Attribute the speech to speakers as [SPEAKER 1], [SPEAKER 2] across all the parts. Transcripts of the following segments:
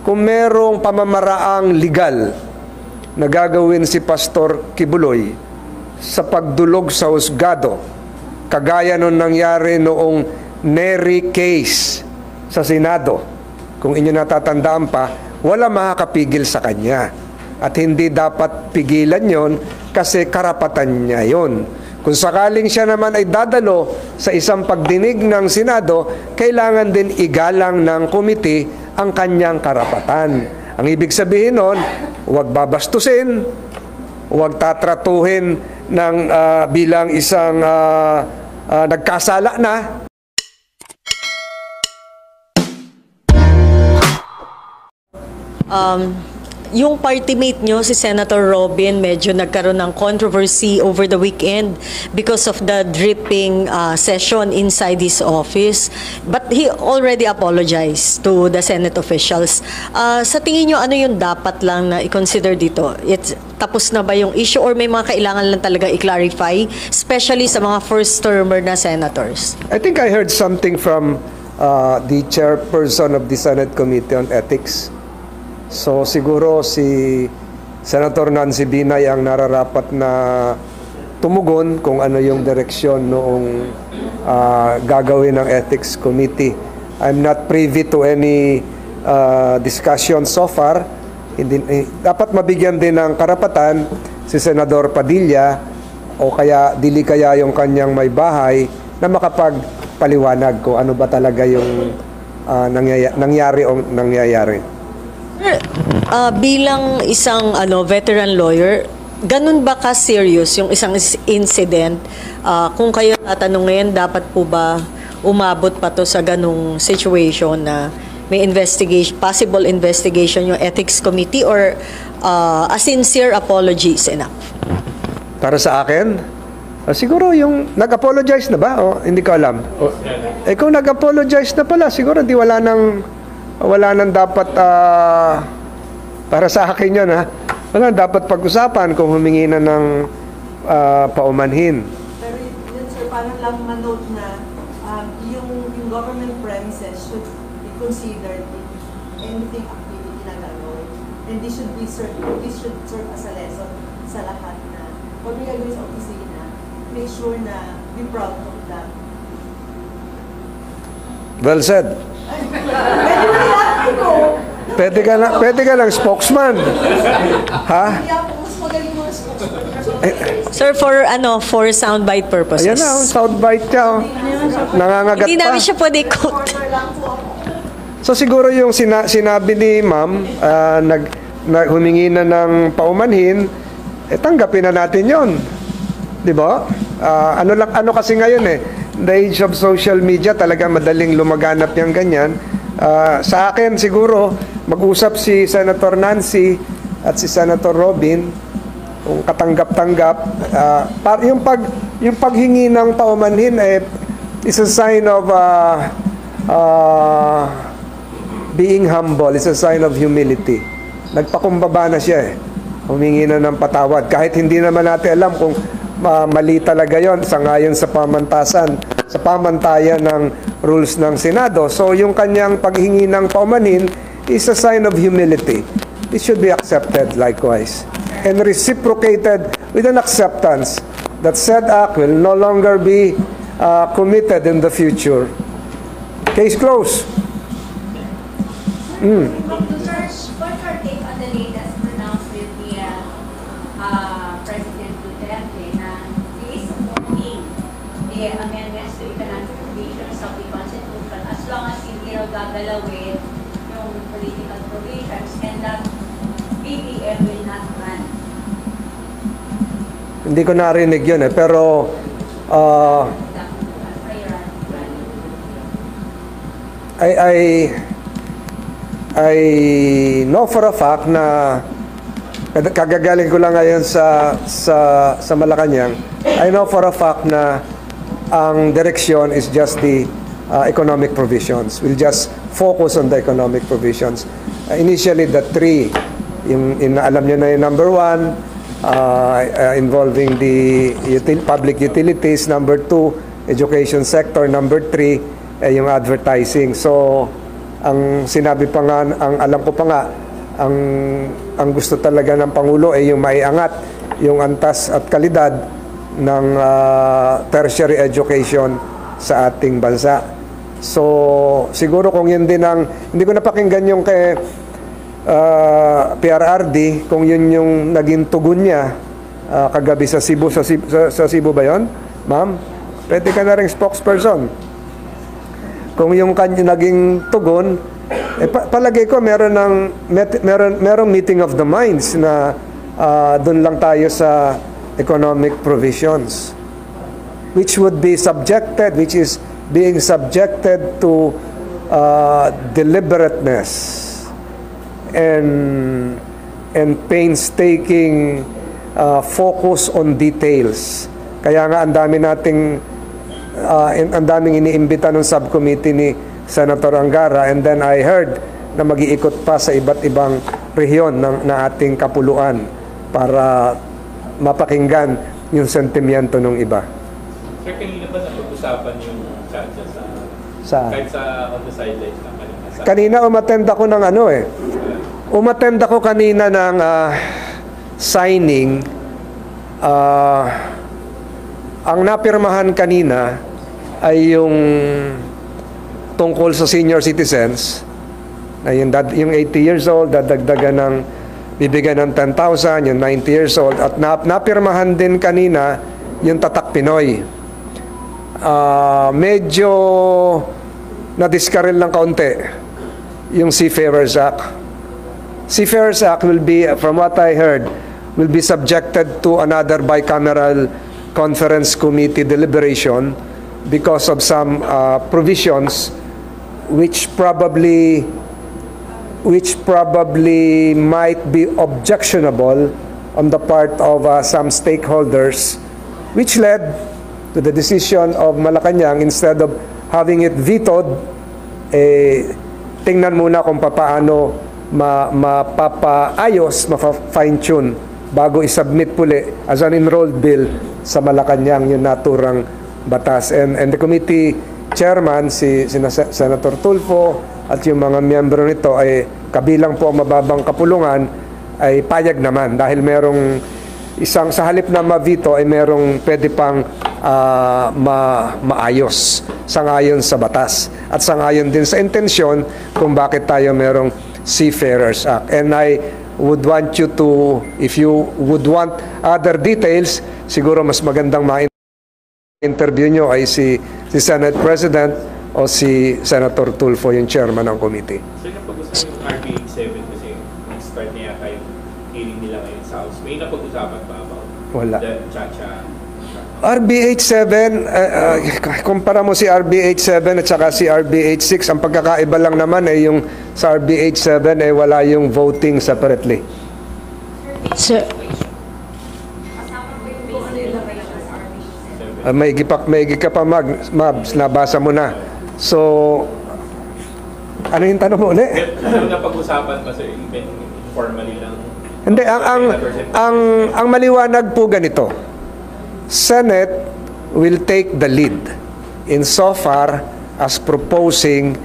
[SPEAKER 1] kung merong pamamaraang legal na gagawin si Pastor Kibuloy sa pagdulog sa husgado, kagaya nung nangyari noong Nery case sa Senado, kung inyo natatandaan pa, wala makakapigil sa kanya. At hindi dapat pigilan yon kasi karapatan niya yon. Kung sakaling siya naman ay dadalo sa isang pagdinig ng Senado, kailangan din igalang ng komite ang kanyang karapatan. Ang ibig sabihin nun, huwag babastusin, huwag tatratuhin ng, bilang isang nagkasala na.
[SPEAKER 2] Yung party mate nyo, si Senator Robin, medyo nagkaroon ng controversy over the weekend because of the dripping session inside his office. But he already apologized to the Senate officials. Sa tingin nyo, ano yung dapat lang na i-consider dito? Tapos na ba yung issue or may mga kailangan lang talaga i-clarify, especially sa mga first-termer na senators?
[SPEAKER 1] I think I heard something from the chairperson of the Senate Committee on Ethics. So siguro si Senator Nancy Binay ang nararapat na tumugon kung ano yung direksyon noong gagawin ng Ethics Committee. I'm not privy to any discussion so far. Dapat mabigyan din ng karapatan si Senador Padilla o kaya dili kaya yung kanyang may bahay na makapagpaliwanag kung ano ba talaga yung nangyari o nangyayari.
[SPEAKER 2] Bilang isang veteran lawyer, ganun ba ka-serious yung isang incident? Kung kayo tatanungin, dapat po ba umabot pa to sa ganung situation na may investigation, possible investigation yung Ethics Committee or a sincere apology is enough?
[SPEAKER 1] Para sa akin, siguro yung nag-apologize na ba? O hindi ko alam. Kung nag-apologize na pala, siguro di wala nang dapat para sa akin yun wala nang dapat pag-usapan kung humingi na ng paumanhin.
[SPEAKER 3] Pero yun sir, parang lang manote na yung government premises should be considered in anything activity na gagawin. And this should serve as a lesson sa lahat na pag may gagawin sa opisina, make sure na be proud of that.
[SPEAKER 1] Well said. Pwede ka lang spokesman. Ha?
[SPEAKER 2] Sir, for soundbite purposes.
[SPEAKER 1] Ayan na, soundbite niya. Nangangagat pa.
[SPEAKER 2] Hindi namin siya pwede quote.
[SPEAKER 1] So siguro yung sinabi ni ma'am, humingi na ng paumanhin, tanggapin na natin yon. Di ba? Ano kasi ngayon the age of social media, talaga madaling lumaganap yung ganyan. Sa akin siguro, mag-usap si Senator Nancy at si Senator Robin kung katanggap-tanggap. Yung paghingi ng paumanhin is a sign of being humble, is a sign of humility. Nagpakumbaba na siya humingi na ng patawad. Kahit hindi naman natin alam kung mali talaga yon sangayon sa pamantayan ng rules ng Senado. So yung kanyang paghingi ng paumanhin is a sign of humility. It should be accepted likewise and reciprocated with an acceptance that said act will no longer be committed in the future. Case closed.
[SPEAKER 4] What's your take on the latest pronouncement with President Duterte na he is supporting the amendments to economic provisions of the Constitution as long as hindi raw gagalawin yung political provisions and that BBM will not run?
[SPEAKER 1] Hindi ko narinig yun pero I know for a fact na kagagaling ko lang ngayon sa Malacanang. I know for a fact na ang direksyon is just the economic provisions. We'll just focus on the economic provisions. Initially, the three, alam nyo na yung number 1, involving the public utilities, number 2, education sector, number 3, yung advertising. So, Ang sinabi pa nga, ang alam ko pa nga, ang gusto talaga ng Pangulo ay yung maiangat yung antas at kalidad ng tertiary education sa ating bansa. So, siguro kung yun din ang, hindi ko napakinggan yung kay PRRD, kung yun yung naging tugon niya kagabi sa Cebu, sa Cebu ba yun? Ma'am, pwede ka na rin spokesperson. Kung yung kanya naging tugon, palagay ko merong meeting of the minds na doon lang tayo sa economic provisions, which would be subjected, which is being subjected to deliberateness and painstaking focus on details. Kaya nga ang daming iniimbita ng subcommittee ni Senator Angara, and then I heard na mag-iikot pa sa iba't ibang rehiyon ng ating kapuluan para mapakinggan yung sentimiento ng iba.
[SPEAKER 5] Sir, kanina ba napag-usapan yung Chacha kahit sa on the sidelines lang kanina?
[SPEAKER 1] Kanina umattend ako ng umattend ako kanina ng signing. Ang napirmahan kanina ay yung tungkol sa senior citizens na yung 80 years old, dadagdagan ng bibigyan ng 10,000, yung 90 years old, at napirmahan din kanina yung Tatak Pinoy. Medyo nadiskaril ng kaunti yung Seafarers Act. Seafarers Act will be, from what I heard, will be subjected to another bicameral conference committee deliberation because of some provisions which probably might be objectionable on the part of some stakeholders, which led to the decision of Malacanang, instead of having it vetoed, tingnan muna kung paano mapapaayos, fine-tune bago isubmit puli as an enrolled bill sa Malacanang yung naturang batas. And the committee chairman, si Senator Tulfo, at yung mga miyembro nito ay kabilang po ang mababang kapulungan, ay payag naman dahil merong sa halip na ma-veto ay merong pwede pang maayos sangayon sa batas at sangayon din sa intensyon kung bakit tayo merong Seafarers Act. And I would want you to, if you would want other details, siguro mas magandang ma-interview nyo ay si Senate President o si Senator Tulfo, yung chairman ng committee.
[SPEAKER 5] So, napag-usapan yung RBA 7 kasi nag-start na yata yung hearing nila ngayon sa House. May napag-usapan ba about
[SPEAKER 1] Wala.
[SPEAKER 5] the Chacha?
[SPEAKER 1] RBH 7, kumpara mo si RBH 7 at saka si RBH 6, ang pagkakaiba lang naman ay yung sa RBH 7 ay wala yung voting separately.
[SPEAKER 2] Sir,
[SPEAKER 1] May ka pa, Mabs, nabasa mo na. So, ano yung tanong mo ulit?
[SPEAKER 5] Ano napag-usapan ba sir? Even informally lang?
[SPEAKER 1] Hindi, ang maliwanag po ganito. Senate will take the lead in so far as proposing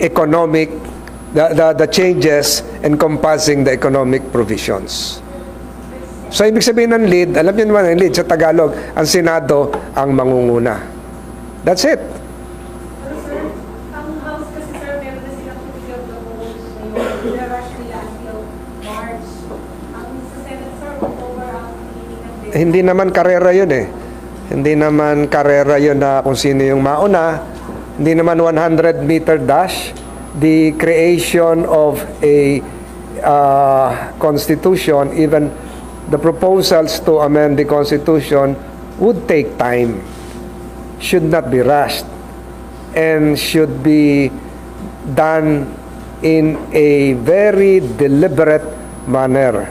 [SPEAKER 1] economic, the changes encompassing the economic provisions. So, ibig sabihin ng lead, alam niyo naman ang lead sa Tagalog, ang Senado ang mangunguna. That's it.
[SPEAKER 6] Pero sir, ang House kasi sir, meron na silang committee of the whole ngayon. Nirarush nila until March. Ang sa Senate sir, October ang meeting ng bill.
[SPEAKER 1] Hindi naman karera yun eh. Hindi naman karera yun na kung sino yung mauna. Hindi naman 100-meter dash. The creation of a constitution, even the proposals to amend the constitution would take time, should not be rushed, and should be done in a very deliberate manner,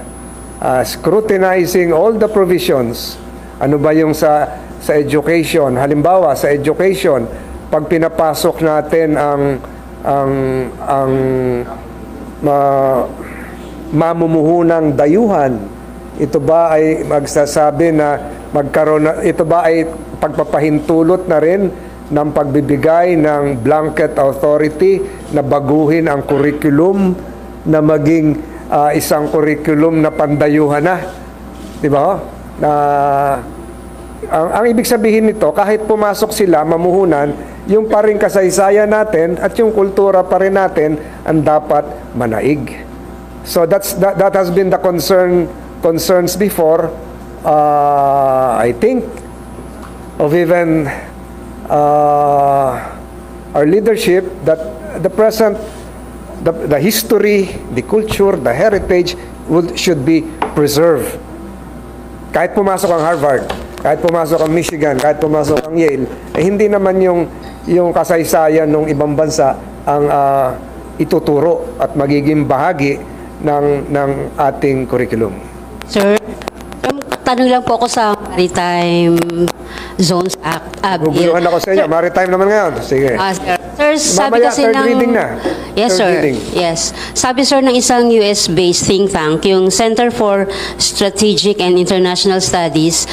[SPEAKER 1] scrutinizing all the provisions. Ano ba yung sa education? Halimbawa, sa education, pag pinapasok natin ang mamumuhunang dayuhan, ito ba ay magsasabi na ito ba ay pagpapahintulot na rin ng pagbibigay ng blanket authority na baguhin ang curriculum na maging isang curriculum na pandayuhan na. Di ba? Ang ibig sabihin nito, kahit pumasok sila, mamuhunan, yung pa rin kasaysayan natin at yung kultura pa rin natin ang dapat manaig. So that has been the concerns before, I think, of even our leadership, that the present, the history, the culture, the heritage should be preserved. Kahit pumasok ang Harvard, kahit pumasok ang Michigan, kahit pumasok ang Yale, hindi naman yung kasaysayan ng ibang bansa ang ituturo at magiging bahagi ng ating curriculum.
[SPEAKER 7] Sir, tanong lang po ako sa Maritime Zones Act.
[SPEAKER 1] Guguluhan ako sa inyo. Maritime naman ngayon. Sige.
[SPEAKER 7] Sir, sabi
[SPEAKER 1] Mamaya,
[SPEAKER 7] kasi
[SPEAKER 1] third reading na.
[SPEAKER 7] Yes,
[SPEAKER 1] Third
[SPEAKER 7] sir.
[SPEAKER 1] reading.
[SPEAKER 7] Yes. Sabi, sir, ng isang US-based think tank, yung Center for Strategic and International Studies,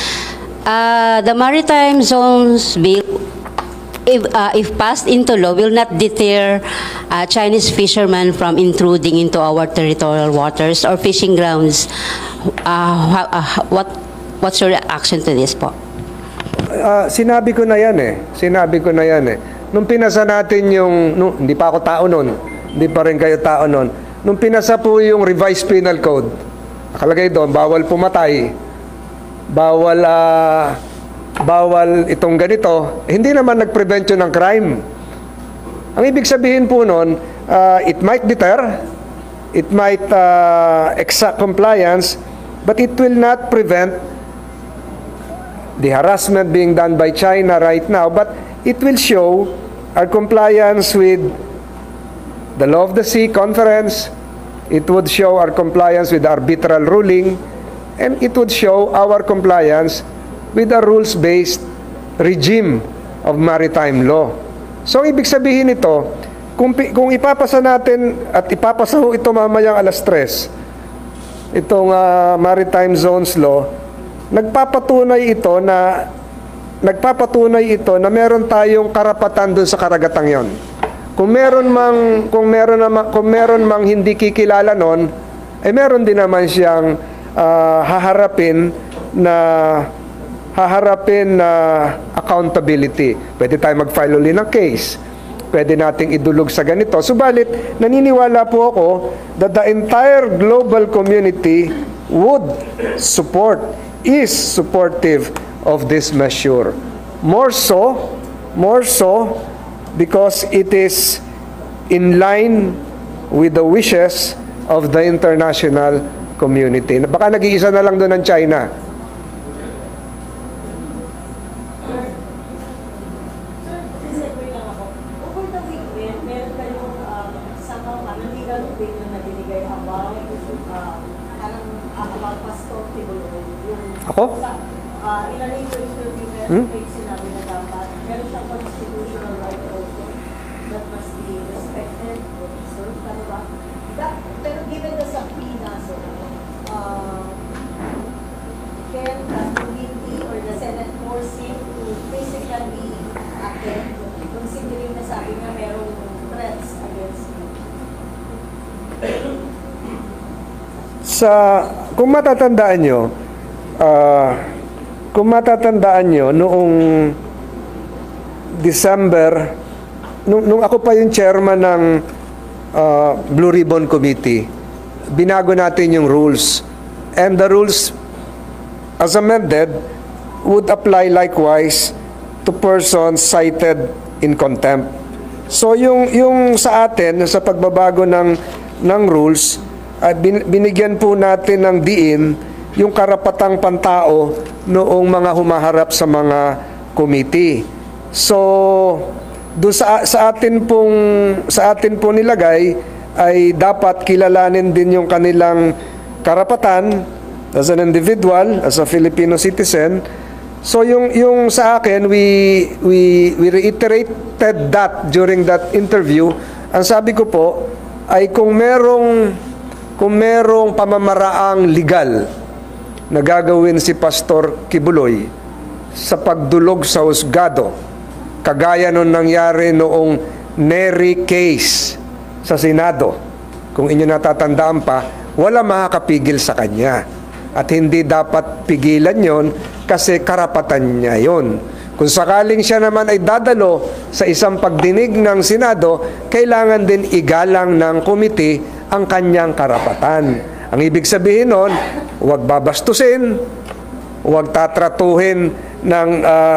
[SPEAKER 7] the Maritime Zones Bill, if passed into law, will not deter Chinese fishermen from intruding into our territorial waters or fishing grounds. What's your reaction to this po?
[SPEAKER 1] Sinabi ko na yan eh. Nung pinasa natin hindi pa ako tao nun, hindi pa rin kayo tao nun. Nung pinasa po yung revised penal code, nakalagay doon, bawal pumatay, bawal itong ganito, hindi naman nag-prevent yun ng crime. Ang ibig sabihin po nun, it might deter, it might exact compliance, but it will not prevent the harassment being done by China right now, but it will show our compliance with the Law of the Sea Conference, it would show our compliance with the arbitral ruling, and it would show our compliance with a rules-based regime of maritime law. So, ibig sabihin ito, kung ipapasa natin, at ipapasa ho ito mamayang 3:00, itong Maritime Zones Law, nagpapatunay ito na meron tayong karapatan dun sa karagatang yon. Kung meron mang hindi kikilala nun, meron din naman siyang haharapin na accountability. Pwede tayo mag-file uli ng case. Pwede nating idulog sa ganito. Subalit, naniniwala po ako that the entire global community is supportive of this measure. More so because it is in line with the wishes of the international community. Baka nag-iisa na lang doon ng China.
[SPEAKER 2] Over the weekend, meron kayong somehow legal opinion na binigay about Pastor Kibuloy.
[SPEAKER 1] Ako?
[SPEAKER 2] In a later interview, meron kayo sinabi na dapat meron siyang constitutional right also that must be respected or preserved. Ano ba? Pero given the subpoena, so, can the committee or the Senate force him to physically attend, considering na sabi nga merong threats against him?
[SPEAKER 1] Kung matatandaan nyo, noong December, nung ako pa yung chairman ng Blue Ribbon Committee, binago natin yung rules. And the rules, as amended, would apply likewise to persons cited in contempt. So yung sa atin, sa pagbabago ng rules, binigyan po natin ng diin yung karapatang pantao noong mga humaharap sa mga committee. So sa atin pong nilagay ay dapat kilalanin din yung kanilang karapatan as an individual, as a Filipino citizen. So yung sa akin, we reiterated that during that interview. Ang sabi ko po ay kung merong pamamaraang legal na gagawin si Pastor Kibuloy sa pagdulog sa husgado, kagaya nung nangyari noong Nery case sa Senado. Kung inyo natatandaan pa, wala makakapigil sa kanya. At hindi dapat pigilan yon kasi karapatan niya yon. Kung sakaling siya naman ay dadalo sa isang pagdinig ng Senado, kailangan din igalang ng committee ang kanyang karapatan. Ang ibig sabihin nun, huwag babastusin, huwag tatratuhin ng,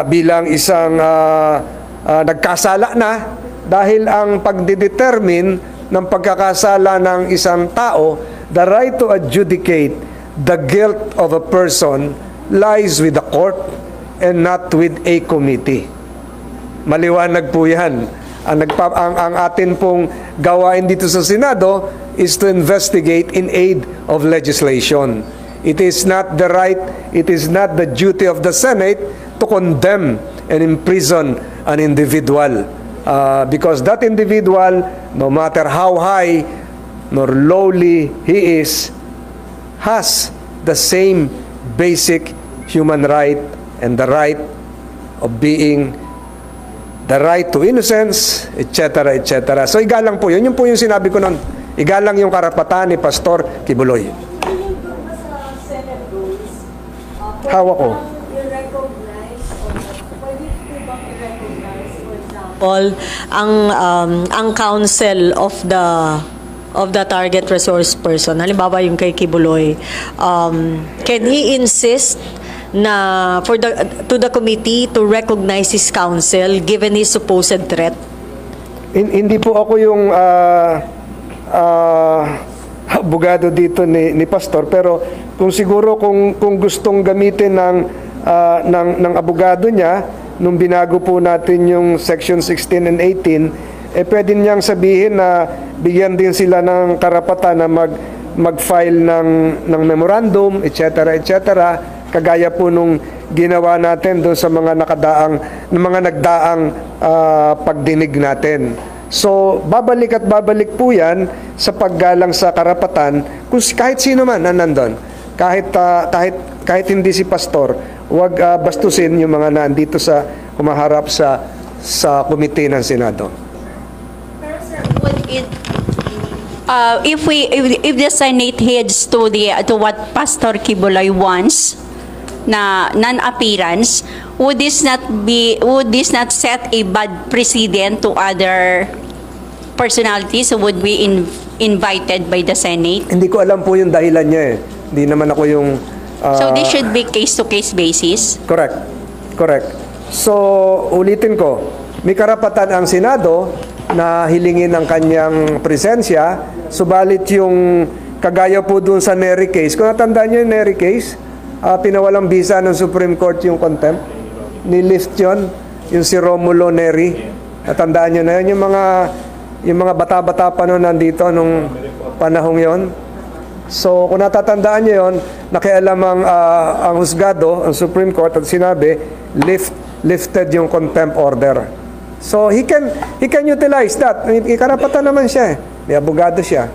[SPEAKER 1] bilang isang nagkasala na, dahil ang pagdidetermine ng pagkakasala ng isang tao, the right to adjudicate the guilt of a person lies with the court and not with a committee. Maliwanag po yan. Ang atin pong gawain dito sa Senado is to investigate in aid of legislation. It is not the right, it is not the duty of the Senate to condemn and imprison an individual. Because that individual, no matter how high nor lowly he is, has the same basic human right and the right of being, the right to innocence, etc., etc. So igalang po yun. Yun po yung sinabi ko noon. Igalang yung karapatan ni Pastor Kibuloy.
[SPEAKER 3] Yung ba sa Senate rules,
[SPEAKER 1] Hawak ko.
[SPEAKER 3] i-recognize o pwede po bang i-recognize, for example,
[SPEAKER 2] Paul, ang counsel of the target resource person, halimbawa yung kay Kibuloy, can he insist na to the committee to recognize his counsel given his supposed threat?
[SPEAKER 1] Hindi po ako yung abogado dito ni Pastor, pero kung siguro kung gustong gamitin ng abogado niya nung binago po natin yung section 16 and 18, pwede niyang sabihin na bigyan din sila ng karapatan na mag-file ng memorandum, etc., etc., kagaya po nung ginawa natin doon sa mga nagdaang pagdinig natin. So, babalik po yan sa paggalang sa karapatan kung kahit sino man na nandun. Kahit hindi si pastor, huwag bastusin yung mga nandito sa humaharap sa komite ng Senado.
[SPEAKER 8] If the Senate heads to what Pastor Kibuloy wants, na non-appearance, would this not set a bad precedent to other personalities who would be invited by the Senate?
[SPEAKER 1] Hindi ko alam po yung dahilan niya eh. Hindi naman ako yung...
[SPEAKER 8] So this should be case-to-case basis?
[SPEAKER 1] Correct. So, ulitin ko, may karapatan ang Senado na hilingin ang kanyang presensya, subalit yung kagaya po dun sa Nery case, kung natandaan nyo yung Nery case, pinawalang bisa ng Supreme Court yung contempt, ni-lift yun, yung si Romulo Nery, natandaan nyo na yun, yung mga bata-bata pa noon nandito nung panahong yon. So, kung natatandaan nyo yun, nakialam ang husgado, ang Supreme Court, at sinabi, lifted yung contempt order. So, he can utilize that. Karapatan naman siya. May abogado siya.